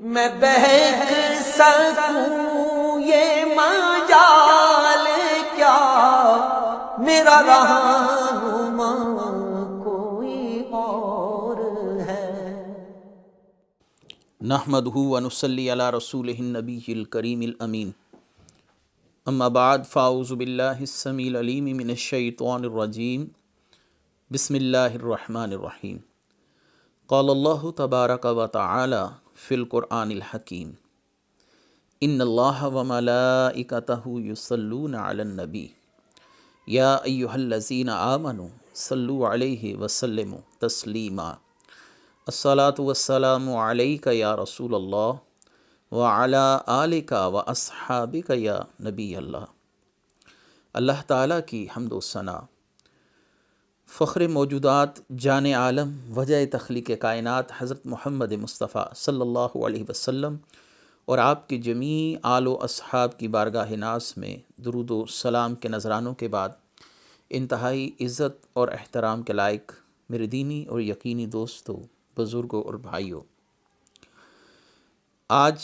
میں بہک سکوں یہ مجال کیا، میرا رہنما کوئی اور ہے۔ نحمدہ ونصلی علی رسولہ النبی الکریم الامین، اما بعد فاعوذ باللہ السمیع العلیم من الشیطان الرجیم، بسم اللہ الرحمن الرحیم۔ قال اللہ تبارک و تعالی فی القرآن الحکیم، ان اللہ وملائکتہ یصلون علی النبی یا ایہا الذین آمنوا صلوا علیہ وسلموا تسلیما۔ الصلاۃ والسلام علیک یا رسول اللہ وعلی آلک واصحابک یا نبی اللہ۔ اللہ تعالیٰ کی حمد و ثنا، فخر موجودات، جان عالم، وجہ تخلیق کائنات حضرت محمد مصطفیٰ صلی اللہ علیہ وسلم اور آپ کے جمیع آل و اصحاب کی بارگاہ ناز میں درود و سلام کے نذرانوں کے بعد، انتہائی عزت اور احترام کے لائق میرے دینی اور یقینی دوستوں، بزرگوں اور بھائیوں، آج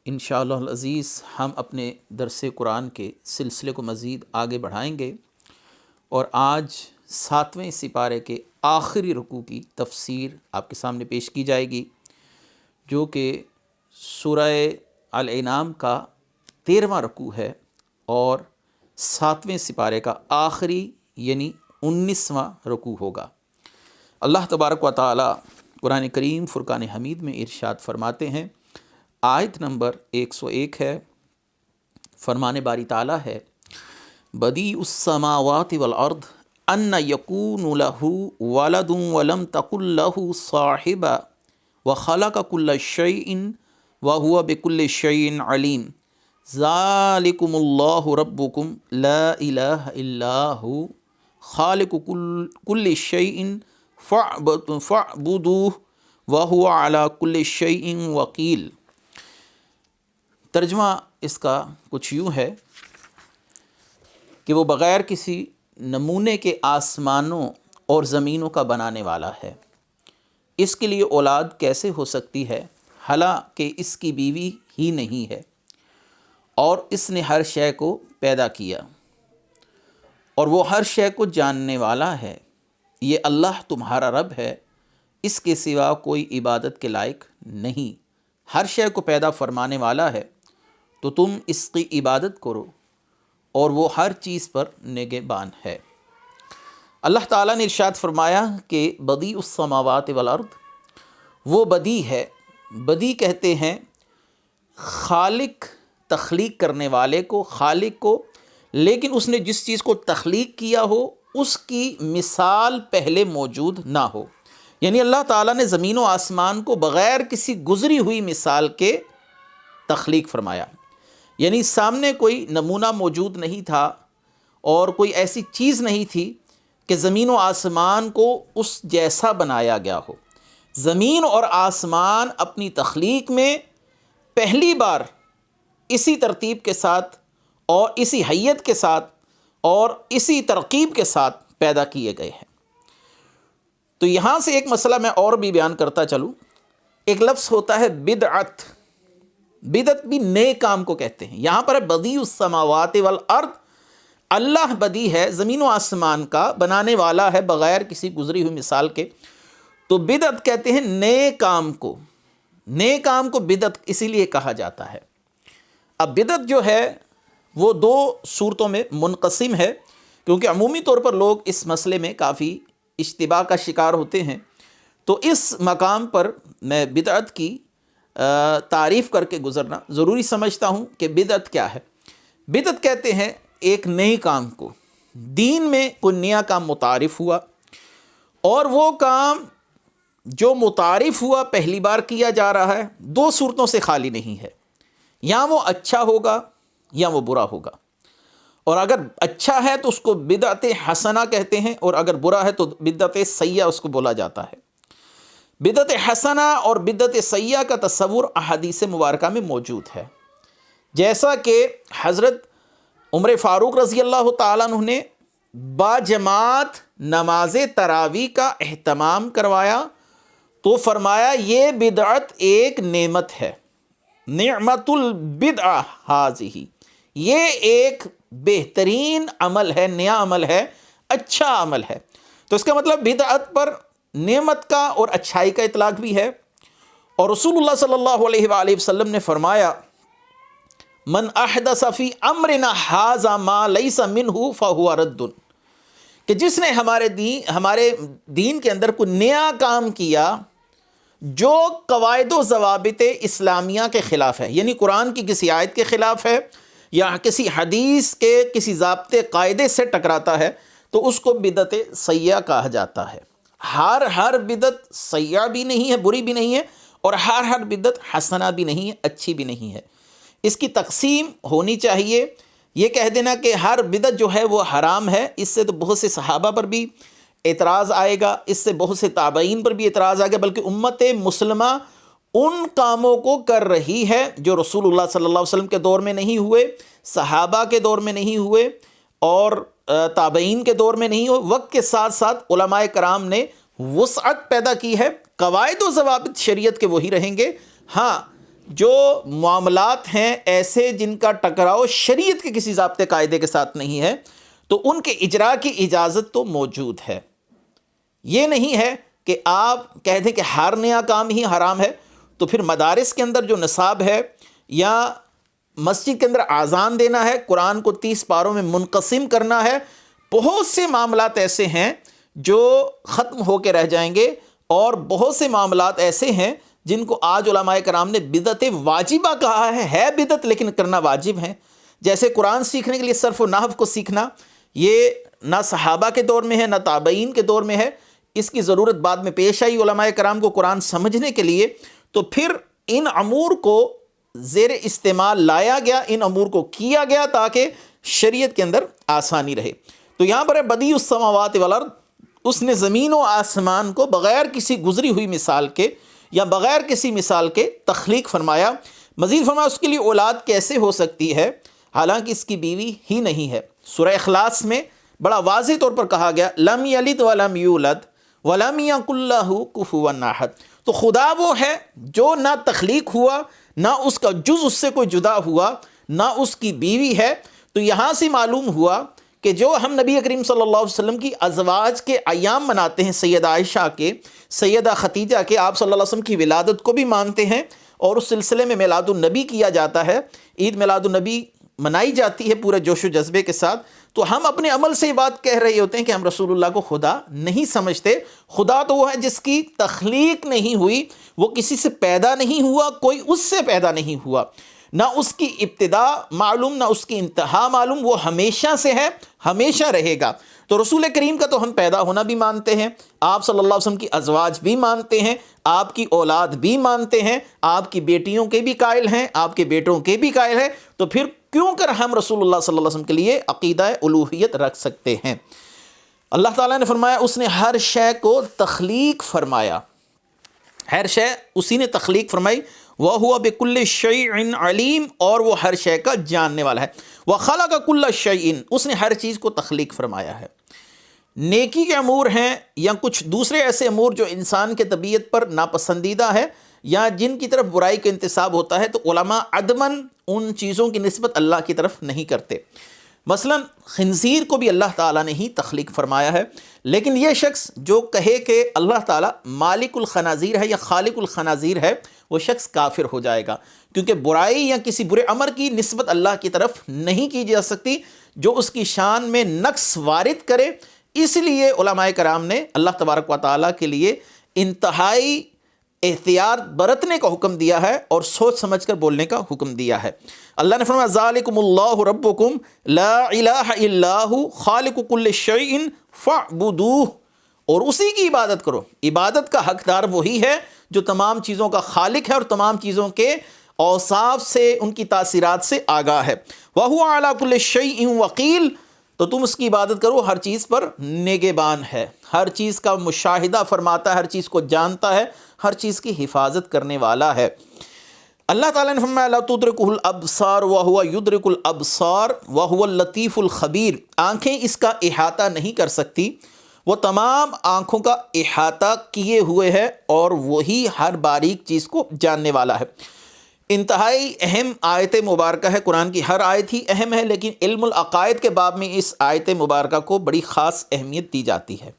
انشاءاللہ العزیز ہم اپنے درس قرآن کے سلسلے کو مزید آگے بڑھائیں گے، اور آج 7ویں سپارے کے آخری رکوع کی تفسیر آپ کے سامنے پیش کی جائے گی، جو کہ سورہ الانعام کا 13واں رکوع ہے اور 7ویں سپارے کا آخری یعنی 19واں رکوع ہوگا۔ اللہ تبارک و تعالی قرآن کریم فرقان حمید میں ارشاد فرماتے ہیں، آیت نمبر 101 ہے، فرمان باری تعالی ہے، بدیع السماوات والارض ان یکون لہ ولد ولم تکن لہ صاحبہ وخلق کل شیء وہو بکل شیء علیم، ذالکم اللہ ربکم لا الہ الا ہو خالق کل شیء فاعبدوہ وہو علی کل شیء وکیل۔ ترجمہ اس کا کچھ یوں ہے کہ وہ بغیر کسی نمونے کے آسمانوں اور زمینوں کا بنانے والا ہے، اس کے لیے اولاد کیسے ہو سکتی ہے حالانکہ اس کی بیوی ہی نہیں ہے، اور اس نے ہر شے کو پیدا کیا اور وہ ہر شے کو جاننے والا ہے۔ یہ اللہ تمہارا رب ہے، اس کے سوا کوئی عبادت کے لائق نہیں، ہر شے کو پیدا فرمانے والا ہے، تو تم اس کی عبادت کرو، اور وہ ہر چیز پر نگہبان ہے۔ اللہ تعالیٰ نے ارشاد فرمایا کہ بدیع السماوات والارض، وہ بدیع ہے، بدیع کہتے ہیں خالق، تخلیق کرنے والے کو، خالق کو، لیکن اس نے جس چیز کو تخلیق کیا ہو اس کی مثال پہلے موجود نہ ہو، یعنی اللہ تعالیٰ نے زمین و آسمان کو بغیر کسی گزری ہوئی مثال کے تخلیق فرمایا، یعنی سامنے کوئی نمونہ موجود نہیں تھا اور کوئی ایسی چیز نہیں تھی کہ زمین و آسمان کو اس جیسا بنایا گیا ہو۔ زمین اور آسمان اپنی تخلیق میں پہلی بار اسی ترتیب کے ساتھ اور اسی حیت کے ساتھ اور اسی ترکیب کے ساتھ پیدا کیے گئے ہیں۔ تو یہاں سے ایک مسئلہ میں اور بھی بیان کرتا چلوں، ایک لفظ ہوتا ہے بدعت، بدعت بھی نئے کام کو کہتے ہیں۔ یہاں پر ہے بدیع السماوات والارض، اللہ بدیع ہے، زمین و آسمان کا بنانے والا ہے بغیر کسی گزری ہوئی مثال کے، تو بدعت کہتے ہیں نئے کام کو، نئے کام کو بدعت اسی لیے کہا جاتا ہے۔ اب بدعت جو ہے وہ 2 صورتوں میں منقسم ہے، کیونکہ عمومی طور پر لوگ اس مسئلے میں کافی اشتباہ کا شکار ہوتے ہیں، تو اس مقام پر میں بدعت کی تعریف کر کے گزرنا ضروری سمجھتا ہوں کہ بدعت کیا ہے۔ بدعت کہتے ہیں ایک نئے کام کو، دین میں کوئی نیا کام متعارف ہوا، اور وہ کام جو متعارف ہوا پہلی بار کیا جا رہا ہے، 2 صورتوں سے خالی نہیں ہے، یا وہ اچھا ہوگا یا وہ برا ہوگا، اور اگر اچھا ہے تو اس کو بدعت حسنہ کہتے ہیں، اور اگر برا ہے تو بدعت سیئہ اس کو بولا جاتا ہے۔ بدعت حسنہ اور بدعت سیئہ کا تصور احادیث مبارکہ میں موجود ہے، جیسا کہ حضرت عمر فاروق رضی اللہ تعالیٰ عنہ نے باجماعت نماز تراویح کا اہتمام کروایا تو فرمایا یہ بدعت ایک نعمت ہے، نعمت البدعہ ہذہ، یہ ایک بہترین عمل ہے، نیا عمل ہے، اچھا عمل ہے۔ تو اس کا مطلب بدعت پر نعمت کا اور اچھائی کا اطلاق بھی ہے۔ اور رسول اللہ صلی اللہ علیہ وآلہ وسلم نے فرمایا من احدث فی امرنا ھذا ما لیس منہ فہو رد، کہ جس نے ہمارے دین کے اندر کوئی نیا کام کیا جو قواعد و ضوابط اسلامیہ کے خلاف ہے، یعنی قرآن کی کسی آیت کے خلاف ہے یا کسی حدیث کے کسی ضابطے قاعدے سے ٹکراتا ہے، تو اس کو بدعت سیئہ کہا جاتا ہے۔ ہر بدعت سیئہ بھی نہیں ہے، بری بھی نہیں ہے، اور ہر بدعت حسنہ بھی نہیں ہے، اچھی بھی نہیں ہے۔ اس کی تقسیم ہونی چاہیے۔ یہ کہہ دینا کہ ہر بدعت جو ہے وہ حرام ہے، اس سے تو بہت سے صحابہ پر بھی اعتراض آئے گا، اس سے بہت سے تابعین پر بھی اعتراض آئے گا، بلکہ امت مسلمہ ان کاموں کو کر رہی ہے جو رسول اللہ صلی اللہ علیہ وسلم کے دور میں نہیں ہوئے، صحابہ کے دور میں نہیں ہوئے، اور تابعین کے دور میں نہیں ہوئے۔ وقت کے ساتھ ساتھ علماء کرام نے وسعت پیدا کی ہے، قواعد و ضوابط شریعت کے وہی رہیں گے۔ ہاں، جو معاملات ہیں ایسے جن کا ٹکراؤ شریعت کے کسی ضابطے قاعدے کے ساتھ نہیں ہے، تو ان کے اجراء کی اجازت تو موجود ہے۔ یہ نہیں ہے کہ آپ کہہ دیں کہ ہر نیا کام ہی حرام ہے، تو پھر مدارس کے اندر جو نصاب ہے یا مسجد کے اندر اذان دینا ہے، قرآن کو 30 پاروں میں منقسم کرنا ہے، بہت سے معاملات ایسے ہیں جو ختم ہو کے رہ جائیں گے، اور بہت سے معاملات ایسے ہیں جن کو آج علماء کرام نے بدعت واجبہ کہا ہے بدعت لیکن کرنا واجب ہے۔ جیسے قرآن سیکھنے کے لیے صرف و نحو کو سیکھنا، یہ نہ صحابہ کے دور میں ہے نہ تابعین کے دور میں ہے، اس کی ضرورت بعد میں پیش آئی علماء کرام کو قرآن سمجھنے کے لیے، تو پھر ان امور کو زیر استعمال لایا گیا، ان امور کو کیا گیا تاکہ شریعت کے اندر آسانی رہے۔ تو یہاں پر ہے بدیع السماوات والارض، اس نے زمین و آسمان کو بغیر کسی گزری ہوئی مثال کے یا بغیر کسی مثال کے تخلیق فرمایا۔ مزید فرمایا اس کے لیے اولاد کیسے ہو سکتی ہے حالانکہ اس کی بیوی ہی نہیں ہے۔ سورہ اخلاص میں بڑا واضح طور پر کہا گیا لم یلد ولم یولد ولم یکن لہ کفوا احد، تو خدا وہ ہے جو نہ تخلیق ہوا، نہ اس کا جز اس سے کوئی جدا ہوا، نہ اس کی بیوی ہے۔ تو یہاں سے معلوم ہوا کہ جو ہم نبی کریم صلی اللہ علیہ وسلم کی ازواج کے ایام مناتے ہیں، سیدہ عائشہ کے، سیدہ خدیجہ کے، آپ صلی اللہ علیہ وسلم کی ولادت کو بھی مانتے ہیں، اور اس سلسلے میں میلاد النبی کیا جاتا ہے، عید میلاد النبی منائی جاتی ہے پورے جوش و جذبے کے ساتھ۔ تو ہم اپنے عمل سے یہ بات کہہ رہے ہوتے ہیں کہ ہم رسول اللہ کو خدا نہیں سمجھتے۔ خدا تو وہ ہے جس کی تخلیق نہیں ہوئی، وہ کسی سے پیدا نہیں ہوا، کوئی اس سے پیدا نہیں ہوا، نہ اس کی ابتدا معلوم نہ اس کی انتہا معلوم، وہ ہمیشہ سے ہے، ہمیشہ رہے گا۔ تو رسول کریم کا تو ہم پیدا ہونا بھی مانتے ہیں، آپ صلی اللہ علیہ وسلم کی ازواج بھی مانتے ہیں، آپ کی اولاد بھی مانتے ہیں، آپ کی بیٹیوں کے بھی قائل ہیں، آپ کے بیٹوں کے بھی قائل ہیں، تو پھر کیوں کر ہم رسول اللہ صلی اللہ علیہ وسلم کے لیے عقیدہ الوہیت رکھ سکتے ہیں؟ اللہ تعالیٰ نے فرمایا اس نے ہر شے کو تخلیق فرمایا، ہر شے اسی نے تخلیق فرمائی، وَهُوَ بِكُلِّ شَيْءٍ عَلِيمٌ، اور وہ ہر شے کا جاننے والا ہے، وَخَلَقَ كُلَّ شَيْءٍ، اس نے ہر چیز کو تخلیق فرمایا ہے۔ نیکی کے امور ہیں یا کچھ دوسرے ایسے امور جو انسان کے طبیعت پر ناپسندیدہ ہے یا جن کی طرف برائی کا انتساب ہوتا ہے، تو علماء عدماً ان چیزوں کی نسبت اللہ کی طرف نہیں کرتے۔ مثلا خنزیر کو بھی اللہ تعالیٰ نے ہی تخلیق فرمایا ہے، لیکن یہ شخص جو کہے کہ اللہ تعالیٰ مالک الخنازیر ہے یا خالق الخنازیر ہے، وہ شخص کافر ہو جائے گا، کیونکہ برائی یا کسی برے امر کی نسبت اللہ کی طرف نہیں کی جا سکتی جو اس کی شان میں نقص وارد کرے۔ اس لیے علماء کرام نے اللہ تبارک و تعالیٰ کے لیے انتہائی احتیاط برتنے کا حکم دیا ہے اور سوچ سمجھ کر بولنے کا حکم دیا ہے۔ اللہ نے فرمایا ذالکم اللہ ربکم لا الہ الا ھو خالق کل شیء فاعبدوہ، اور اسی کی عبادت کرو۔ عبادت کا حقدار وہی ہے جو تمام چیزوں کا خالق ہے اور تمام چیزوں کے اوصاف سے، ان کی تاثیرات سے آگاہ ہے۔ وَهُوَ عَلَى كُلِّ شَيْءٍ وَقِيلٌ، تو تم اس کی عبادت کرو، ہر چیز پر نگہبان ہے، ہر چیز کا مشاہدہ فرماتا ہے، ہر چیز کو جانتا ہے، ہر چیز کی حفاظت کرنے والا ہے۔ اللہ تعالیٰ نے فرمایا لا تدرکہ الابصار وہو یدرک الابصار وہو اللطیف الخبیر، آنکھیں اس کا احاطہ نہیں کر سکتی وہ تمام آنکھوں کا احاطہ کیے ہوئے ہے اور وہی ہر باریک چیز کو جاننے والا ہے۔ انتہائی اہم آیت مبارکہ ہے، قرآن کی ہر آیت ہی اہم ہے، لیکن علم العقائد کے باب میں اس آیت مبارکہ کو بڑی خاص اہمیت دی جاتی ہے،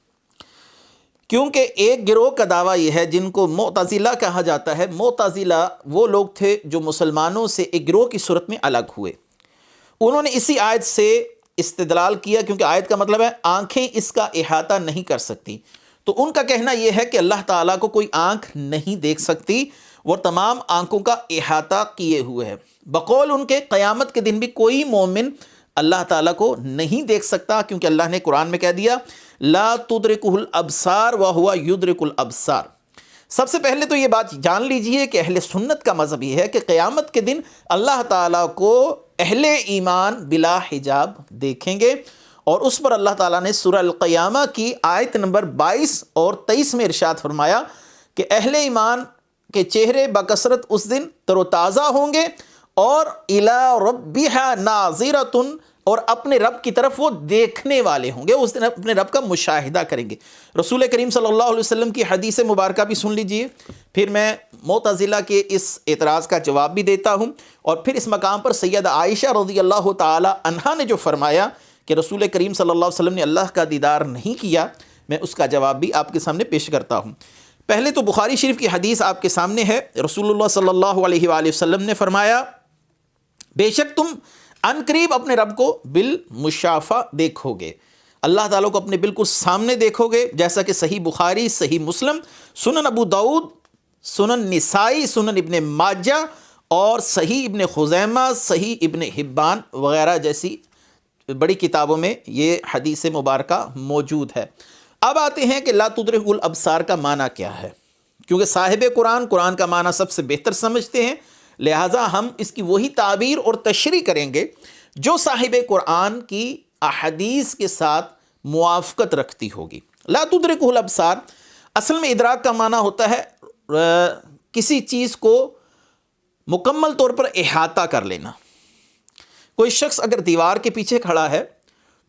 کیونکہ ایک گروہ کا دعویٰ یہ ہے جن کو معتزلہ کہا جاتا ہے۔ معتزلہ وہ لوگ تھے جو مسلمانوں سے ایک گروہ کی صورت میں الگ ہوئے۔ انہوں نے اسی آیت سے استدلال کیا، کیونکہ آیت کا مطلب ہے آنکھیں اس کا احاطہ نہیں کر سکتی، تو ان کا کہنا یہ ہے کہ اللہ تعالیٰ کو کوئی آنکھ نہیں دیکھ سکتی، وہ تمام آنکھوں کا احاطہ کیے ہوئے ہے۔ بقول ان کے قیامت کے دن بھی کوئی مومن اللہ تعالیٰ کو نہیں دیکھ سکتا، کیونکہ اللہ نے قرآن میں کہہ دیا لا تدرکہ الابصار وہو یدرک الابصار۔ سب سے پہلے تو یہ بات جان لیجئے کہ اہل سنت کا مذہب یہ ہے کہ قیامت کے دن اللہ تعالیٰ کو اہل ایمان بلا حجاب دیکھیں گے، اور اس پر اللہ تعالیٰ نے سورہ القیامہ کی آیت نمبر 22 اور 23 میں ارشاد فرمایا کہ اہل ایمان کے چہرے بکثرت اس دن تر و تازہ ہوں گے، اور الی ربہا ناظرۃ، اور اپنے رب کی طرف وہ دیکھنے والے ہوں گے، اس دن اپنے رب کا مشاہدہ کریں گے۔ رسول کریم صلی اللہ علیہ وسلم کی حدیث مبارکہ بھی سن لیجئے، پھر میں معتزلہ کے اس اعتراض کا جواب بھی دیتا ہوں، اور پھر اس مقام پر سیدہ عائشہ رضی اللہ تعالی عنہا نے جو فرمایا کہ رسول کریم صلی اللہ علیہ وسلم نے اللہ کا دیدار نہیں کیا، میں اس کا جواب بھی آپ کے سامنے پیش کرتا ہوں۔ پہلے تو بخاری شریف کی حدیث آپ کے سامنے ہے۔ رسول اللہ صلی اللہ علیہ وآلہ وسلم نے فرمایا بے شک تم ان قریب اپنے رب کو بالمشافہ دیکھو گے، اللہ تعالیٰ کو اپنے بالکل سامنے دیکھو گے، جیسا کہ صحیح بخاری، صحیح مسلم، سنن ابو داؤد، سنن نسائی، سنن ابن ماجہ اور صحیح ابن خزیمہ، صحیح ابن حبان وغیرہ جیسی بڑی کتابوں میں یہ حدیث مبارکہ موجود ہے۔ اب آتے ہیں کہ لا تدرک الابصار کا معنی کیا ہے، کیونکہ صاحب قرآن کا معنی سب سے بہتر سمجھتے ہیں، لہٰذا ہم اس کی وہی تعبیر اور تشریح کریں گے جو صاحب قرآن کی احادیث کے ساتھ موافقت رکھتی ہوگی۔ لا تدرک الابصار اصل میں ادراک کا معنی ہوتا ہے کسی چیز کو مکمل طور پر احاطہ کر لینا۔ کوئی شخص اگر دیوار کے پیچھے کھڑا ہے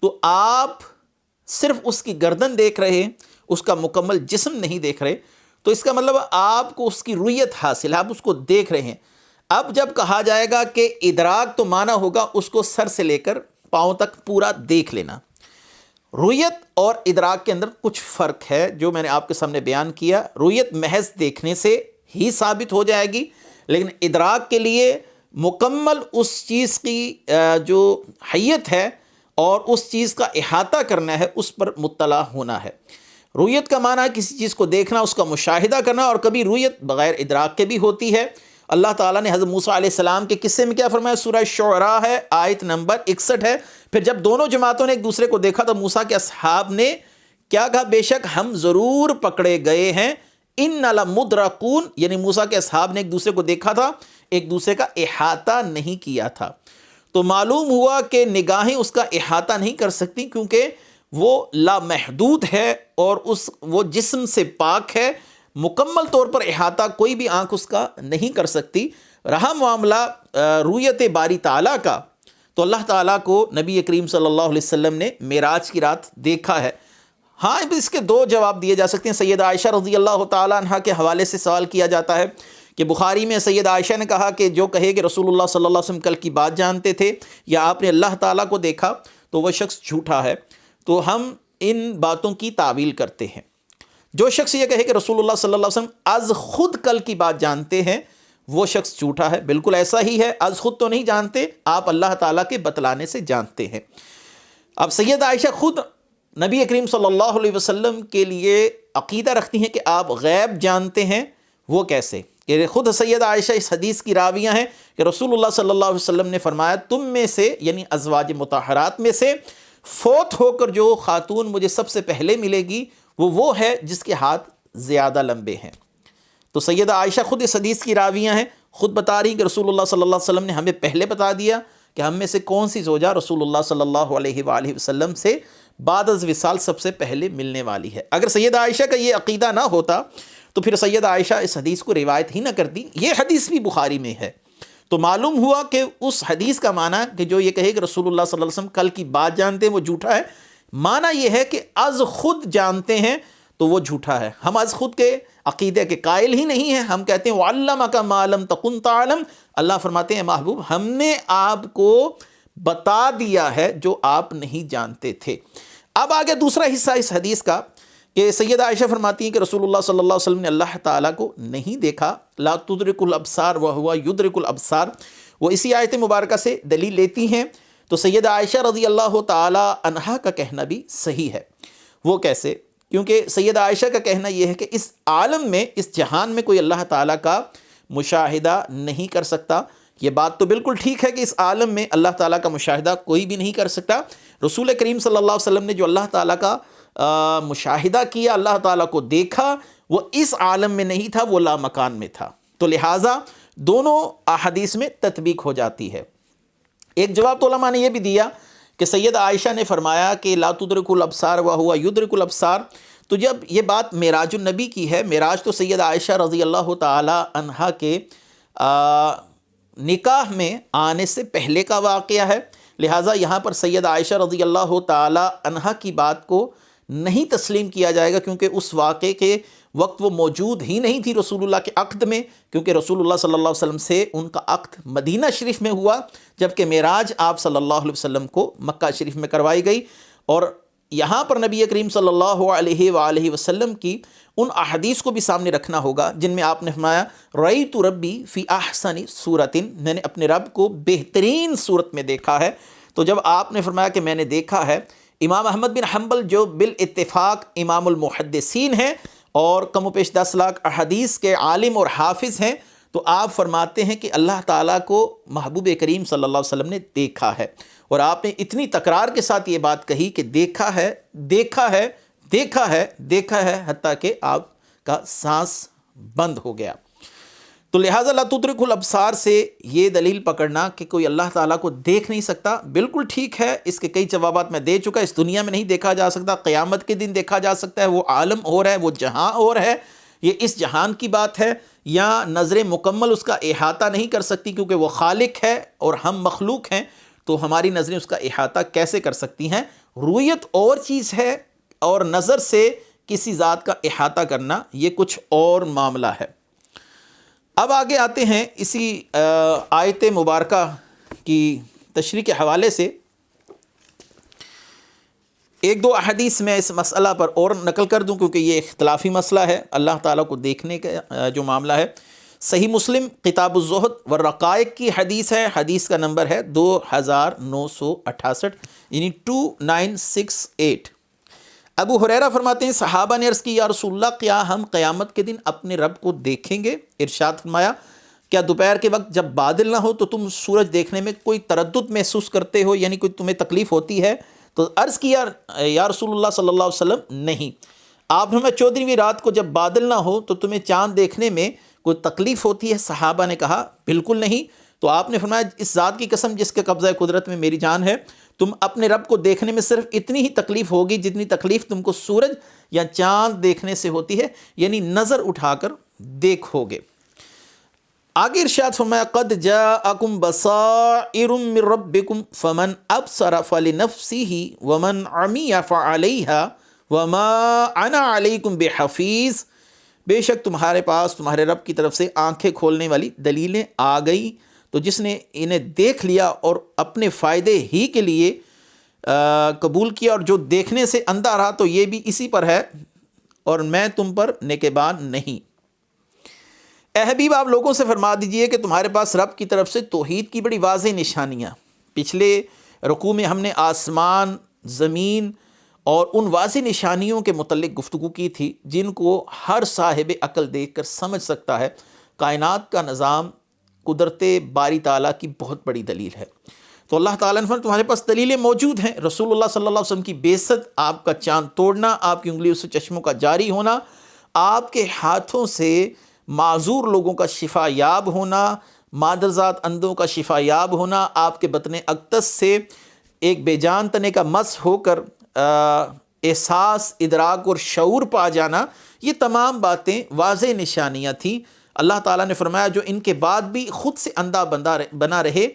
تو آپ صرف اس کی گردن دیکھ رہے ہیں، اس کا مکمل جسم نہیں دیکھ رہے، تو اس کا مطلب آپ کو اس کی رؤیت حاصل ہے، آپ اس کو دیکھ رہے ہیں۔ اب جب کہا جائے گا کہ ادراک تو معنی ہوگا اس کو سر سے لے کر پاؤں تک پورا دیکھ لینا۔ رؤیت اور ادراک کے اندر کچھ فرق ہے جو میں نے آپ کے سامنے بیان کیا۔ رؤیت محض دیکھنے سے ہی ثابت ہو جائے گی، لیکن ادراک کے لیے مکمل اس چیز کی جو حیت ہے اور اس چیز کا احاطہ کرنا ہے، اس پر مطلع ہونا ہے۔ رؤیت کا معنی ہے کسی چیز کو دیکھنا، اس کا مشاہدہ کرنا، اور کبھی رؤیت بغیر ادراک کے بھی ہوتی ہے۔ اللہ تعالیٰ نے حضرت موسیٰ علیہ السلام کے قصے میں کیا فرمایا؟ سورہ شعراء ہے، آیت نمبر 61 ہے۔ پھر جب دونوں جماعتوں نے ایک دوسرے کو دیکھا تو موسیٰ کے اصحاب نے کیا کہا؟ بے شک ہم ضرور پکڑے گئے ہیں، اِنَّا لَمُدْرَکُونَ، یعنی موسیٰ کے اصحاب نے ایک دوسرے کو دیکھا تھا، ایک دوسرے کا احاطہ نہیں کیا تھا۔ تو معلوم ہوا کہ نگاہیں اس کا احاطہ نہیں کر سکتی، کیونکہ وہ لامحدود ہے اور وہ جسم سے پاک ہے، مکمل طور پر احاطہ کوئی بھی آنکھ اس کا نہیں کر سکتی۔ رہا معاملہ رؤیت باری تعالیٰ کا، تو اللہ تعالیٰ کو نبی کریم صلی اللہ علیہ وسلم نے معراج کی رات دیکھا ہے۔ ہاں، اس کے دو جواب دیے جا سکتے ہیں۔ سیدہ عائشہ رضی اللہ تعالیٰ عنہ کے حوالے سے سوال کیا جاتا ہے کہ بخاری میں سیدہ عائشہ نے کہا کہ جو کہے کہ رسول اللہ صلی اللہ علیہ وسلم کل کی بات جانتے تھے یا آپ نے اللہ تعالیٰ کو دیکھا تو وہ شخص جھوٹا ہے۔ تو ہم ان باتوں کی تعویل کرتے ہیں۔ جو شخص یہ کہے کہ رسول اللہ صلی اللہ علیہ وسلم از خود کل کی بات جانتے ہیں، وہ شخص جھوٹا ہے۔ بالکل ایسا ہی ہے، از خود تو نہیں جانتے، آپ اللہ تعالیٰ کے بتلانے سے جانتے ہیں۔ اب سیدہ عائشہ خود نبی کریم صلی اللہ علیہ وسلم کے لیے عقیدہ رکھتی ہیں کہ آپ غیب جانتے ہیں۔ وہ کیسے؟ کہ خود سیدہ عائشہ اس حدیث کی راویہ ہیں کہ رسول اللہ صلی اللہ علیہ وسلم نے فرمایا تم میں سے، یعنی ازواج مطہرات میں سے، فوت ہو کر جو خاتون مجھے سب سے پہلے ملے گی وہ ہے جس کے ہاتھ زیادہ لمبے ہیں۔ تو سیدہ عائشہ خود اس حدیث کی راویہ ہیں، خود بتا رہی کہ رسول اللہ صلی اللہ علیہ وسلم نے ہمیں پہلے بتا دیا کہ ہم میں سے کون سی زوجہ رسول اللہ صلی اللہ علیہ وآلہ وسلم سے بعد از وصال سب سے پہلے ملنے والی ہے۔ اگر سیدہ عائشہ کا یہ عقیدہ نہ ہوتا تو پھر سیدہ عائشہ اس حدیث کو روایت ہی نہ کرتی۔ یہ حدیث بھی بخاری میں ہے۔ تو معلوم ہوا کہ اس حدیث کا معنی کہ جو یہ کہے کہ رسول اللہ صلی اللہ علیہ وسلم کل کی بات جانتے ہیں وہ جھوٹا ہے۔ معنی یہ ہے کہ از خود جانتے ہیں تو وہ جھوٹا ہے. ہم از خود کے عقیدے کے قائل ہی نہیں ہیں. ہم کہتے ہیں وَعَلَّمَكَ مَا لَمْ تَكُنْ تَعْلَمْ. اللہ فرماتے ہیں محبوب ہم نے آپ کو بتا دیا ہے جو آپ نہیں جانتے تھے. اب آگے دوسرا حصہ اس حدیث کا کہ سیدہ عائشہ فرماتی ہیں کہ رسول اللہ صلی اللہ علیہ وسلم نے اللہ تعالیٰ کو نہیں دیکھا. لا تدرک الابصار وہو یدرک الابصار. وہ اسی آیت مبارکہ سے دلیل لیتی ہیں. تو سیدہ عائشہ رضی اللہ تعالیٰ عنہا کا کہنا بھی صحیح ہے. وہ کیسے؟ کیونکہ سیدہ عائشہ کا کہنا یہ ہے کہ اس عالم میں، اس جہان میں کوئی اللہ تعالیٰ کا مشاہدہ نہیں کر سکتا. یہ بات تو بالکل ٹھیک ہے کہ اس عالم میں اللہ تعالیٰ کا مشاہدہ کوئی بھی نہیں کر سکتا. رسول کریم صلی اللہ علیہ وسلم نے جو اللہ تعالیٰ کا مشاہدہ کیا، اللہ تعالیٰ کو دیکھا، وہ اس عالم میں نہیں تھا، وہ لامکان میں تھا. تو لہٰذا دونوں احادیث میں تطبیق ہو جاتی ہے. ایک جواب تو علماء نے یہ بھی دیا کہ سید عائشہ نے فرمایا کہ لا تدرک الابصار وہو یدرک الابصار. تو جب یہ بات معراج النبی کی ہے، معراج تو سید عائشہ رضی اللہ تعالی عنہا کے نکاح میں آنے سے پہلے کا واقعہ ہے. لہٰذا یہاں پر سید عائشہ رضی اللہ تعالی عنہا کی بات کو نہیں تسلیم کیا جائے گا، کیونکہ اس واقعے کے وقت وہ موجود ہی نہیں تھی رسول اللہ کے عقد میں، کیونکہ رسول اللہ صلی اللہ علیہ وسلم سے ان کا عقد مدینہ شریف میں ہوا، جبکہ معراج آپ صلی اللہ علیہ وسلم کو مکہ شریف میں کروائی گئی. اور یہاں پر نبی کریم صلی اللہ علیہ وآلہ وسلم کی ان احادیث کو بھی سامنے رکھنا ہوگا جن میں آپ نے فرمایا رأیت ربی فی احسن صورت، میں نے اپنے رب کو بہترین صورت میں دیکھا ہے. تو جب آپ نے فرمایا کہ میں نے دیکھا ہے، امام احمد بن حنبل جو بالاتفاق امام المحدثین ہیں اور کم و بیش 10 لاکھ احادیث کے عالم اور حافظ ہیں، تو آپ فرماتے ہیں کہ اللہ تعالیٰ کو محبوب کریم صلی اللہ علیہ وسلم نے دیکھا ہے. اور آپ نے اتنی تکرار کے ساتھ یہ بات کہی کہ دیکھا ہے، دیکھا ہے، دیکھا ہے، دیکھا ہے، حتیٰ کہ آپ کا سانس بند ہو گیا. تو لہٰذا لا تدرک الابصار سے یہ دلیل پکڑنا کہ کوئی اللہ تعالیٰ کو دیکھ نہیں سکتا بالکل ٹھیک ہے. اس کے کئی جوابات میں دے چکا. اس دنیا میں نہیں دیکھا جا سکتا، قیامت کے دن دیکھا جا سکتا ہے. وہ عالم اور ہے، وہ جہاں اور ہے. یہ اس جہان کی بات ہے. یا نظر مکمل اس کا احاطہ نہیں کر سکتی کیونکہ وہ خالق ہے اور ہم مخلوق ہیں، تو ہماری نظریں اس کا احاطہ کیسے کر سکتی ہیں؟ رؤیت اور چیز ہے اور نظر سے کسی ذات کا احاطہ کرنا یہ کچھ اور معاملہ ہے. اب آگے آتے ہیں اسی آیت مبارکہ کی تشریح کے حوالے سے ایک دو احادیث میں اس مسئلہ پر اور نقل کر دوں کیونکہ یہ اختلافی مسئلہ ہے اللہ تعالیٰ کو دیکھنے کا جو معاملہ ہے. صحیح مسلم کتاب الزہد والرقائق کی حدیث ہے. حدیث کا نمبر ہے 2968 یعنی 2968. ابو ہریرہ فرماتے ہیں صحابہ نے عرض کی یا رسول اللہ کیا ہم قیامت کے دن اپنے رب کو دیکھیں گے؟ ارشاد فرمایا کیا دوپہر کے وقت جب بادل نہ ہو تو تم سورج دیکھنے میں کوئی تردد محسوس کرتے ہو، یعنی کوئی تمہیں تکلیف ہوتی ہے؟ تو عرض کیا یا رسول اللہ صلی اللہ علیہ وسلم نہیں. آپ نے 14ویں رات کو جب بادل نہ ہو تو تمہیں چاند دیکھنے میں کوئی تکلیف ہوتی ہے؟ صحابہ نے کہا بالکل نہیں. تو آپ نے فرمایا اس ذات کی قسم جس کے قبضہ قدرت میں میری جان ہے، تم اپنے رب کو دیکھنے میں صرف اتنی ہی تکلیف ہوگی جتنی تکلیف تم کو سورج یا چاند دیکھنے سے ہوتی ہے، یعنی نظر اٹھا کر دیکھو گے. آگے ارشاد فرمایا قد جاءکم بصائر من ربکم فمن ابصر فلنفسہ ومن عمی فعلیہا وما انا علیکم بحفیظ. بے شک تمہارے پاس تمہارے رب کی طرف سے آنکھیں کھولنے والی دلیلیں آ گئی، تو جس نے انہیں دیکھ لیا اور اپنے فائدے ہی کے لیے قبول کیا اور جو دیکھنے سے اندھا رہا تو یہ بھی اسی پر ہے، اور میں تم پر نگہبان نہیں. اے حبیب آپ لوگوں سے فرما دیجئے کہ تمہارے پاس رب کی طرف سے توحید کی بڑی واضح نشانیاں. پچھلے رکوع میں ہم نے آسمان، زمین اور ان واضح نشانیوں کے متعلق گفتگو کی تھی جن کو ہر صاحب عقل دیکھ کر سمجھ سکتا ہے کائنات کا نظام قدرت باری تعالیٰ کی بہت بڑی دلیل ہے. تو اللہ تعالیٰ نے فرمایا تمہارے پاس دلیلیں موجود ہیں. رسول اللہ صلی اللہ علیہ وسلم کی بعثت، آپ کا چاند توڑنا، آپ کی انگلیوں سے چشموں کا جاری ہونا، آپ کے ہاتھوں سے معذور لوگوں کا شفا یاب ہونا، مادرزاد اندھوں کا شفا یاب ہونا، آپ کے بطن اقدس سے ایک بے جان تنے کا مس ہو کر احساس، ادراک اور شعور پا جانا، یہ تمام باتیں واضح نشانیاں تھیں. اللہ تعالیٰ نے فرمایا جو ان کے بعد بھی خود سے اندھا بنا رہے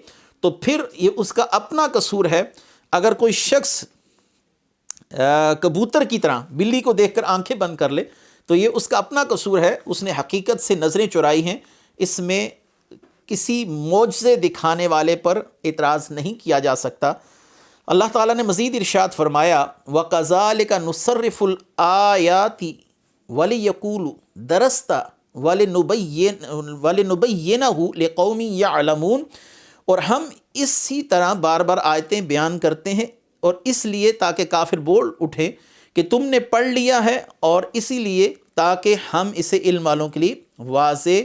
تو پھر یہ اس کا اپنا قصور ہے. اگر کوئی شخص کبوتر کی طرح بلی کو دیکھ کر آنکھیں بند کر لے تو یہ اس کا اپنا قصور ہے، اس نے حقیقت سے نظریں چرائی ہیں، اس میں کسی معجزے دکھانے والے پر اعتراض نہیں کیا جا سکتا۔ اللہ تعالیٰ نے مزید ارشاد فرمایا وَكَذَلِكَ نُصَرِّفُ الْآيَاتِ وَلِيَقُولُوا دَرَسْتَ وَلِنُبَيِّنَهُ لِقَوْمٍ يَعْلَمُونَ، اور ہم اسی طرح بار بار آیتیں بیان کرتے ہیں اور اس لیے تاکہ کافر بول اٹھیں کہ تم نے پڑھ لیا ہے، اور اسی لیے تاکہ ہم اسے علم والوں کے لیے واضح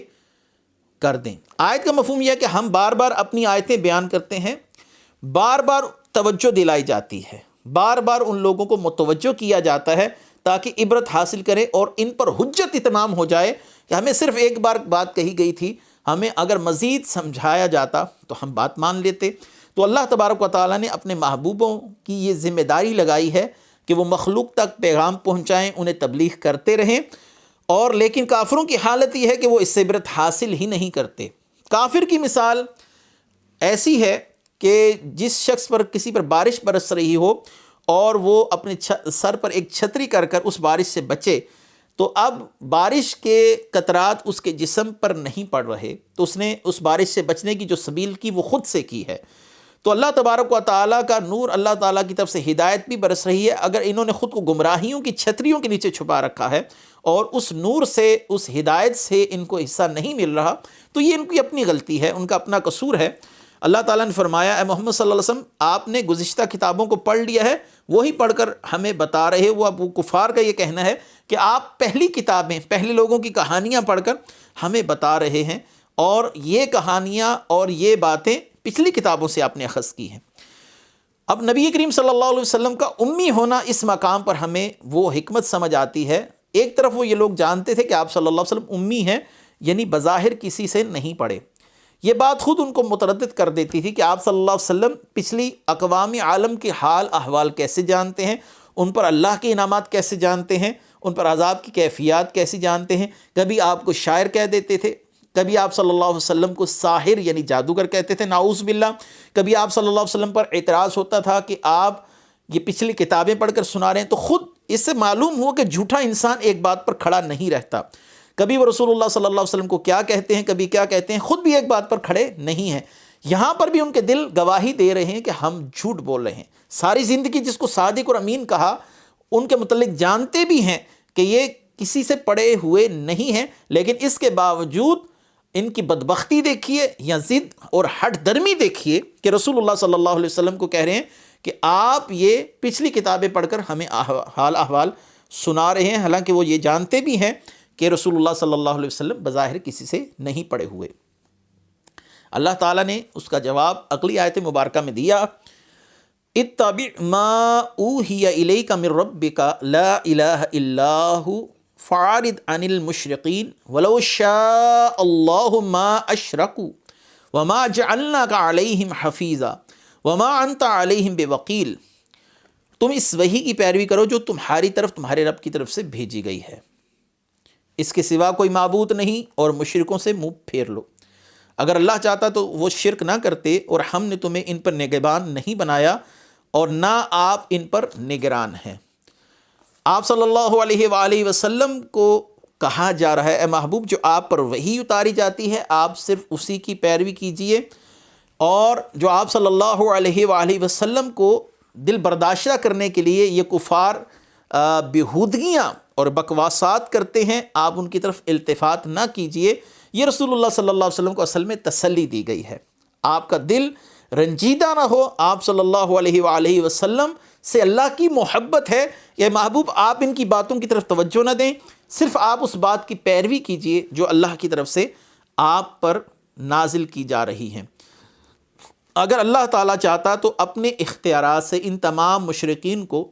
کر دیں۔ آیت کا مفہوم یہ ہے کہ ہم بار بار اپنی آیتیں بیان کرتے ہیں، بار بار توجہ دلائی جاتی ہے، بار بار ان لوگوں کو متوجہ کیا جاتا ہے تاکہ عبرت حاصل کریں اور ان پر حجت اتمام ہو جائے کہ ہمیں صرف ایک بار بات کہی گئی تھی، ہمیں اگر مزید سمجھایا جاتا تو ہم بات مان لیتے۔ تو اللہ تبارک و تعالیٰ نے اپنے محبوبوں کی یہ ذمہ داری لگائی ہے کہ وہ مخلوق تک پیغام پہنچائیں، انہیں تبلیغ کرتے رہیں، اور لیکن کافروں کی حالت یہ ہے کہ وہ اس سے عبرت حاصل ہی نہیں کرتے۔ کافر کی مثال ایسی ہے کہ جس شخص پر کسی پر بارش برس رہی ہو اور وہ اپنے سر پر ایک چھتری کر کر اس بارش سے بچے، تو اب بارش کے قطرات اس کے جسم پر نہیں پڑ رہے، تو اس نے اس بارش سے بچنے کی جو سبیل کی وہ خود سے کی ہے۔ تو اللہ تبارک و تعالیٰ کا نور، اللہ تعالیٰ کی طرف سے ہدایت بھی برس رہی ہے، اگر انہوں نے خود کو گمراہیوں کی چھتریوں کے نیچے چھپا رکھا ہے اور اس نور سے، اس ہدایت سے ان کو حصہ نہیں مل رہا، تو یہ ان کی اپنی غلطی ہے، ان کا اپنا قصور ہے۔ اللہ تعالیٰ نے فرمایا اے محمد صلی اللہ علیہ وسلم، آپ نے گزشتہ کتابوں کو پڑھ لیا ہے، وہی پڑھ کر ہمیں بتا رہے، وہ ابو کفار کا یہ کہنا ہے کہ آپ پہلی کتابیں، پہلے لوگوں کی کہانیاں پڑھ کر ہمیں بتا رہے ہیں، اور یہ کہانیاں اور یہ باتیں پچھلی کتابوں سے آپ نے اخذ کی ہیں۔ اب نبی کریم صلی اللہ علیہ وسلم کا امی ہونا اس مقام پر ہمیں وہ حکمت سمجھ آتی ہے۔ ایک طرف وہ یہ لوگ جانتے تھے کہ آپ صلی اللہ علیہ وسلم امی ہیں، یعنی بظاہر کسی سے نہیں پڑھے، یہ بات خود ان کو متردد کر دیتی تھی کہ آپ صلی اللہ علیہ وسلم پچھلی اقوام عالم کے حال احوال کیسے جانتے ہیں، ان پر اللہ کے انعامات کیسے جانتے ہیں، ان پر عذاب کی کیفیات کیسی جانتے ہیں۔ کبھی آپ کو شاعر کہہ دیتے تھے، کبھی آپ صلی اللہ علیہ وسلم کو ساحر یعنی جادوگر کہتے تھے، نعوذ باللہ۔ کبھی آپ صلی اللہ علیہ وسلم پر اعتراض ہوتا تھا کہ آپ یہ پچھلی کتابیں پڑھ کر سنا رہے ہیں، تو خود اس سے معلوم ہوا کہ جھوٹا انسان ایک بات پر کھڑا نہیں رہتا۔ کبھی وہ رسول اللہ صلی اللہ علیہ وسلم کو کیا کہتے ہیں، کبھی کیا کہتے ہیں، خود بھی ایک بات پر کھڑے نہیں ہیں۔ یہاں پر بھی ان کے دل گواہی دے رہے ہیں کہ ہم جھوٹ بول رہے ہیں۔ ساری زندگی جس کو صادق اور امین کہا، ان کے متعلق جانتے بھی ہیں کہ یہ کسی سے پڑے ہوئے نہیں ہیں، لیکن اس کے باوجود ان کی بدبختی دیکھیے یا ضد اور ہٹ درمی دیکھیے کہ رسول اللہ صلی اللہ علیہ وسلم کو کہہ رہے ہیں کہ آپ یہ پچھلی کتابیں پڑھ کر ہمیں حال احوال سنا رہے ہیں، حالانکہ وہ یہ جانتے بھی ہیں کہ رسول اللہ صلی اللہ علیہ وسلم بظاہر کسی سے نہیں پڑے ہوئے۔ اللہ تعالیٰ نے اس کا جواب اگلی آیت مبارکہ میں دیا، اتبع ما اوحی الیک من ربک لا الہ الا ھو فاعرض عن المشرقین ولو شاء اللہ ما اشرکوا وما جعلناک علیہم حفیظا وما انت علیہم بوکیل۔ تم اس وحی کی پیروی کرو جو تمہاری طرف، تمہارے رب کی طرف سے بھیجی گئی ہے، اس کے سوا کوئی معبود نہیں، اور مشرکوں سے منہ پھیر لو۔ اگر اللہ چاہتا تو وہ شرک نہ کرتے، اور ہم نے تمہیں ان پر نگہبان نہیں بنایا اور نہ آپ ان پر نگران ہیں۔ آپ صلی اللہ علیہ وآلہ وسلم کو کہا جا رہا ہے اے محبوب، جو آپ پر وحی اتاری جاتی ہے آپ صرف اسی کی پیروی کیجئے، اور جو آپ صلی اللہ علیہ وآلہ وسلم کو دل برداشتہ کرنے کے لیے یہ کفار بیہودگیاں اور بکواسات کرتے ہیں، آپ ان کی طرف التفات نہ کیجئے۔ یہ رسول اللہ صلی اللہ علیہ وسلم کو اصل میں تسلی دی گئی ہے، آپ کا دل رنجیدہ نہ ہو، آپ صلی اللہ علیہ وآلہ وسلم سے اللہ کی محبت ہے۔ یہ محبوب آپ ان کی باتوں کی طرف توجہ نہ دیں، صرف آپ اس بات کی پیروی کیجئے جو اللہ کی طرف سے آپ پر نازل کی جا رہی ہیں۔ اگر اللہ تعالیٰ چاہتا تو اپنے اختیارات سے ان تمام مشرکین کو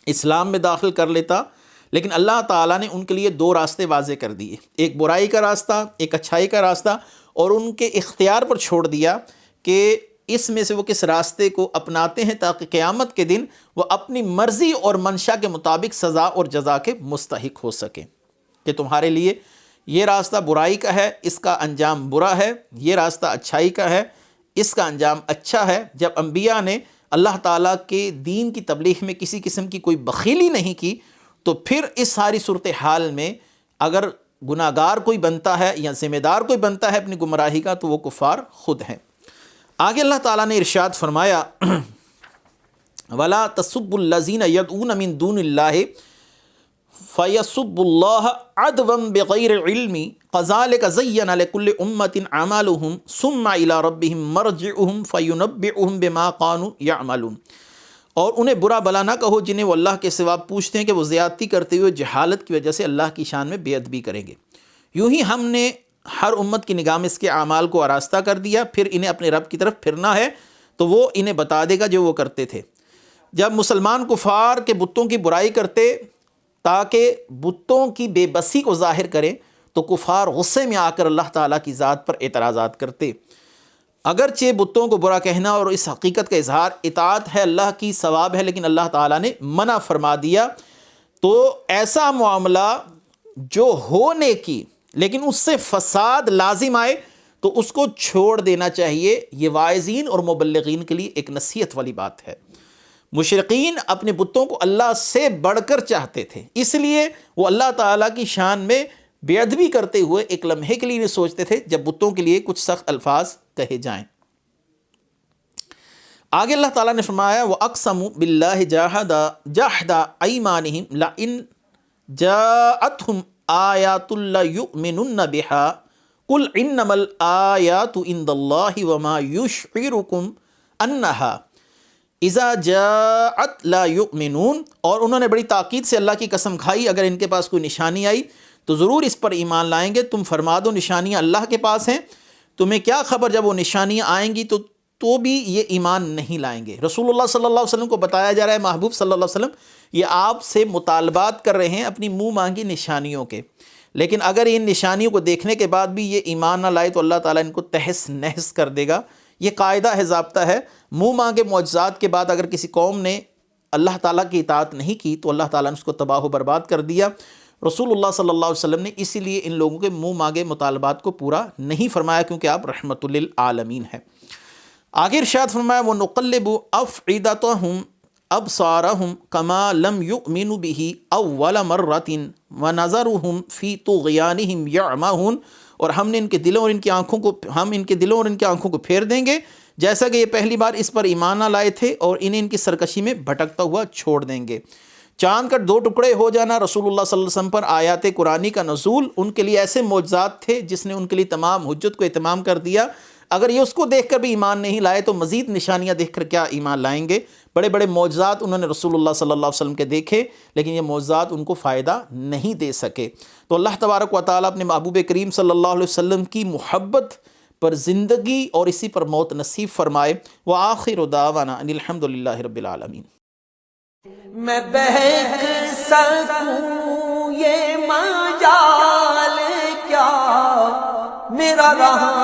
اسلام میں داخل کر لیتا، لیکن اللہ تعالیٰ نے ان کے لیے دو راستے واضح کر دیے، ایک برائی کا راستہ، ایک اچھائی کا راستہ، اور ان کے اختیار پر چھوڑ دیا کہ اس میں سے وہ کس راستے کو اپناتے ہیں تاکہ قیامت کے دن وہ اپنی مرضی اور منشا کے مطابق سزا اور جزا کے مستحق ہو سکیں، کہ تمہارے لیے یہ راستہ برائی کا ہے، اس کا انجام برا ہے، یہ راستہ اچھائی کا ہے، اس کا انجام اچھا ہے۔ جب انبیاء نے اللہ تعالیٰ کے دین کی تبلیغ میں کسی قسم کی کوئی بخیلی نہیں کی، تو پھر اس ساری صورتحال میں اگر گناہ گار کوئی بنتا ہے یا ذمہ دار کوئی بنتا ہے اپنی گمراہی کا تو وہ کفار خود ہیں۔ آگے اللہ تعالیٰ نے ارشاد فرمایا وَلَا تَسُبُّوا الَّذِينَ يَدْعُونَ مِن دُونِ اللَّهِ فَيَسُبُّوا اللَّهَ عَدْوًا بِغَيْرِ عِلْمٍ كَذَلِكَ زَيَّنَ لِكُلِّ أُمَّةٍ أَعْمَالُهُمْ ثُمَّ إِلَىٰ رَبِّهِمْ مَرْجِعُهُمْ فَيُنَبِّئُهُم بِمَا كَانُوا يَعْمَلُونَ۔ اور انہیں برا بلا نہ کہو جنہیں وہ اللہ کے سوا پوچھتے ہیں کہ وہ زیادتی کرتے ہوئے جہالت کی وجہ سے اللہ کی شان میں بے ادبی کریں گے۔ یوں ہی ہم نے ہر امت کی نگاہ میں اس کے اعمال کو آراستہ کر دیا، پھر انہیں اپنے رب کی طرف پھرنا ہے تو وہ انہیں بتا دے گا جو وہ کرتے تھے۔ جب مسلمان کفار کے بتوں کی برائی کرتے تاکہ بتوں کی بے بسی کو ظاہر کریں تو کفار غصے میں آ کر اللہ تعالیٰ کی ذات پر اعتراضات کرتے۔ اگرچہ بتوں کو برا کہنا اور اس حقیقت کا اظہار اطاعت ہے، اللہ کی ثواب ہے، لیکن اللہ تعالیٰ نے منع فرما دیا۔ تو ایسا معاملہ جو ہونے کی لیکن اس سے فساد لازم آئے تو اس کو چھوڑ دینا چاہیے۔ یہ واعظین اور مبلغین کے لیے ایک نصیحت والی بات ہے۔ مشرقین اپنے بتوں کو اللہ سے بڑھ کر چاہتے تھے، اس لیے وہ اللہ تعالیٰ کی شان میں بے ادبی کرتے ہوئے ایک لمحے کے لیے سوچتے تھے جب بتوں کے لیے کچھ سخت الفاظ کہے جائیں۔ آگے اللہ تعالیٰ نے فرمایا وَأَقْسَمُوا بِاللَّهِ جَاهَدَ أَيْمَانِهِمْ لَئِن جَاءَتْهُمْ آيَاتٌ لَّيُؤْمِنُنَّ بِهَا قُلْ إِنَّمَا الْآيَاتُ عِندَ اللَّهِ وَمَا يُشْعِرُكُمْ أَنَّهَا اذا جاءت لا یؤمنون۔ اور انہوں نے بڑی تاکید سے اللہ کی قسم کھائی اگر ان کے پاس کوئی نشانی آئی تو ضرور اس پر ایمان لائیں گے۔ تم فرما دو نشانیاں اللہ کے پاس ہیں، تمہیں کیا خبر جب وہ نشانیاں آئیں گی تو بھی یہ ایمان نہیں لائیں گے۔ رسول اللہ صلی اللہ علیہ وسلم کو بتایا جا رہا ہے، محبوب صلی اللہ علیہ وسلم یہ آپ سے مطالبات کر رہے ہیں اپنی منہ مانگی نشانیوں کے، لیکن اگر ان نشانیوں کو دیکھنے کے بعد بھی یہ ایمان نہ لائے تو اللہ تعالیٰ ان کو تہس نہس کر دے گا۔ یہ قاعدہ ہے، ضابطہ ہے، منہ مانگے معجزات کے بعد اگر کسی قوم نے اللہ تعالیٰ کی اطاعت نہیں کی تو اللہ تعالیٰ نے اس کو تباہ و برباد کر دیا۔ رسول اللہ صلی اللہ علیہ وسلم نے اسی لیے ان لوگوں کے منہ مانگے مطالبات کو پورا نہیں فرمایا کیونکہ آپ رحمت للعالمین ہیں۔ آگے ارشاد فرمایا وَنُقَلِّبُ أَفْئِدَتَهُمْ أَبْصَارَهُمْ كَمَا لَمْ يُؤْمِنُوا بِهِ أَوَّلَ مَرَّةٍ وَنَذَرُهُمْ فِي طُغْيَانِهِمْ يَعْمَهُونَ۔ اور ہم نے ان کے دلوں اور ان کی آنکھوں کو پھیر دیں گے جیسا کہ یہ پہلی بار اس پر ایمان نہ لائے تھے، اور انہیں ان کی سرکشی میں بھٹکتا ہوا چھوڑ دیں گے۔ چاند کا 2 ٹکڑے ہو جانا، رسول اللہ صلی اللہ علیہ وسلم پر آیات قرآنی کا نزول، ان کے لیے ایسے معجزات تھے جس نے ان کے لیے تمام حجت کو اتمام کر دیا۔ اگر یہ اس کو دیکھ کر بھی ایمان نہیں لائے تو مزید نشانیاں دیکھ کر کیا ایمان لائیں گے۔ بڑے بڑے معجزات انہوں نے رسول اللہ صلی اللہ علیہ وسلم کے دیکھے لیکن یہ معجزات ان کو فائدہ نہیں دے سکے۔ تو اللہ تبارک و تعالیٰ اپنے محبوب کریم صلی اللہ علیہ وسلم کی محبت پر زندگی اور اسی پر موت نصیب فرمائے۔ وآخر دعوانا ان الحمد للہ رب العالمین۔ میں بہک سکوں یہ مجال کیا میرا رہا